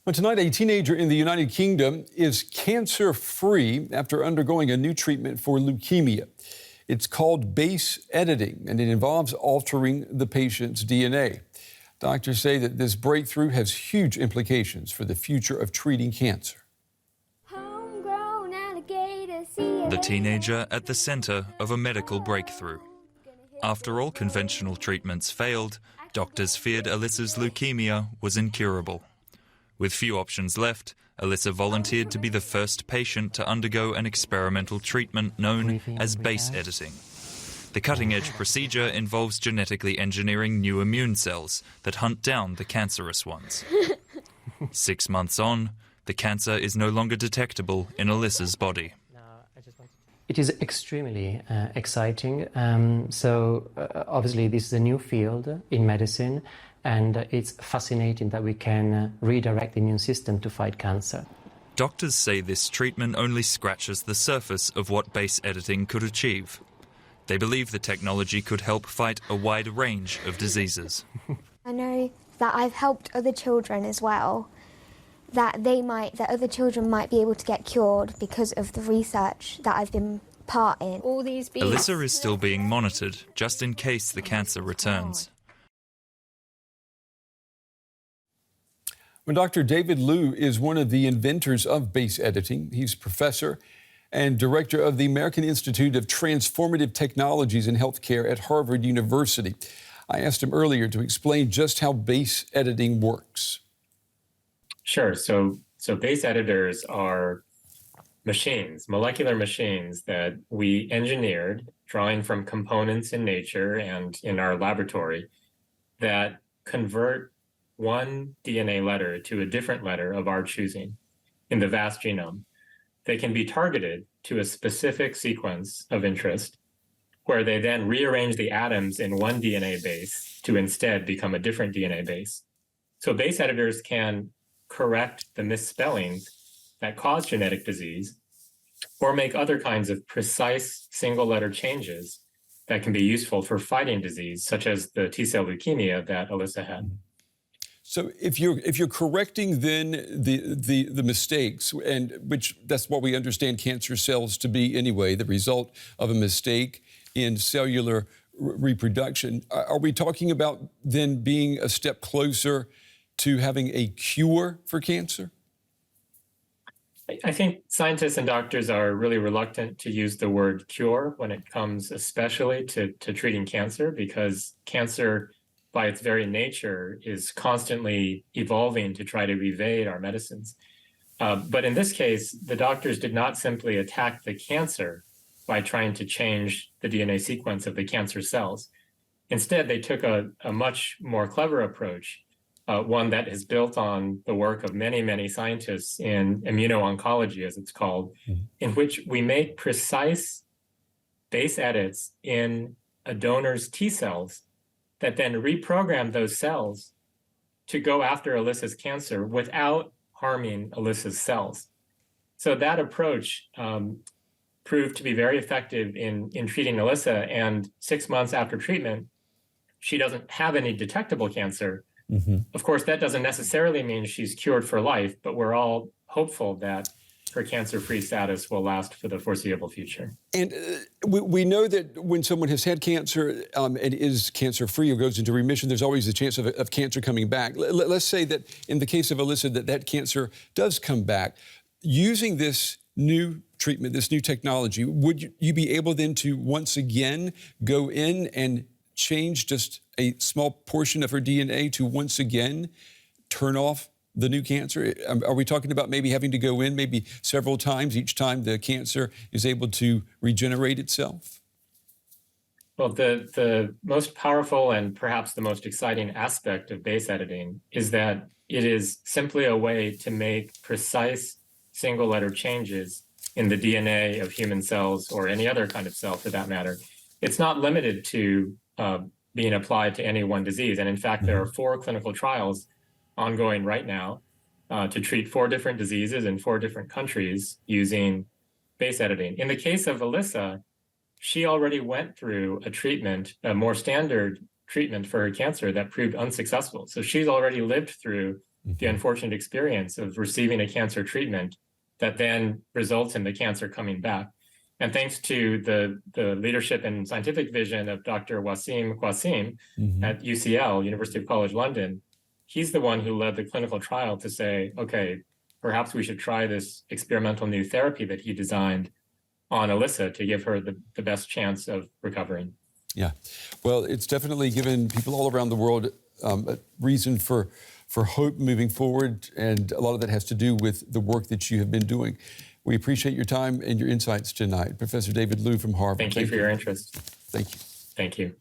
Well, tonight, a teenager in the United Kingdom is cancer-free after undergoing a new treatment for leukemia. It's called base editing, and it involves altering the patient's DNA. Doctors say that this breakthrough has huge implications for the future of treating cancer. The teenager at the center of a medical breakthrough. After all conventional treatments failed, doctors feared Alyssa's leukemia was incurable. With few options left, Alyssa volunteered to be the first patient to undergo an experimental treatment known as base editing. The cutting-edge procedure involves genetically engineering new immune cells that hunt down the cancerous ones. 6 months on, the cancer is no longer detectable in Alyssa's body. It is extremely exciting. Obviously this is a new field in medicine, and it's fascinating that we can redirect the immune system to fight cancer. Doctors say this treatment only scratches the surface of what base editing could achieve. They believe the technology could help fight a wide range of diseases. I know that I've helped other children as well, that other children might be able to get cured because of the research that I've been part in. All these beads. Alyssa is still being monitored just in case the cancer returns. Well, Dr. David Liu is one of the inventors of base editing. He's professor and director of the American Institute of Transformative Technologies in Healthcare at Harvard University. I asked him earlier to explain just how base editing works. Sure. So base editors are machines, molecular machines that we engineered, drawing from components in nature and in our laboratory, that convert one DNA letter to a different letter of our choosing in the vast genome. They can be targeted to a specific sequence of interest, where they then rearrange the atoms in one DNA base to instead become a different DNA base. So base editors can correct the misspellings that cause genetic disease, or make other kinds of precise single-letter changes that can be useful for fighting disease, such as the T-cell leukemia that Alyssa had. So if you're correcting then the mistakes, and which that's what we understand cancer cells to be anyway, the result of a mistake in cellular reproduction, are we talking about then being a step closer to having a cure for cancer? I think scientists and doctors are really reluctant to use the word cure when it comes especially to treating cancer, because cancer by its very nature is constantly evolving to try to evade our medicines. But in this case, the doctors did not simply attack the cancer by trying to change the DNA sequence of the cancer cells. Instead, they took a much more clever approach, one that is built on the work of many, many scientists in immuno-oncology, as it's called, in which we make precise base edits in a donor's T cells that then reprogram those cells to go after Alyssa's cancer without harming Alyssa's cells. So that approach proved to be very effective in treating Alyssa, and 6 months after treatment, she doesn't have any detectable cancer. Of course, that doesn't necessarily mean she's cured for life, but we're all hopeful that her cancer-free status will last for the foreseeable future. And we know that when someone has had cancer and is cancer-free or goes into remission, there's always a chance of cancer coming back. Let's say that in the case of Alyssa, that cancer does come back. Using this new treatment, this new technology, would you be able then to once again go in and change just a small portion of her DNA to once again turn off the new cancer? Are we talking about maybe having to go in maybe several times each time the cancer is able to regenerate itself? Well, the most powerful and perhaps the most exciting aspect of base editing is that it is simply a way to make precise single-letter changes in the DNA of human cells, or any other kind of cell for that matter. It's not limited to being applied to any one disease. And in fact, there are 4 clinical trials ongoing right now to treat 4 different diseases in 4 different countries using base editing. In the case of Alyssa, she already went through a treatment, a more standard treatment for her cancer that proved unsuccessful. So she's already lived through the unfortunate experience of receiving a cancer treatment that then results in the cancer coming back. And thanks to the leadership and scientific vision of Dr. Wasim Qasim at UCL, University of College London, he's the one who led the clinical trial to say, okay, perhaps we should try this experimental new therapy that he designed on Alyssa to give her the best chance of recovering. Yeah. Well, it's definitely given people all around the world a reason for hope moving forward, and a lot of that has to do with the work that you have been doing. We appreciate your time and your insights tonight. Professor David Liu from Harvard. Thank you for your interest. Thank you. Thank you.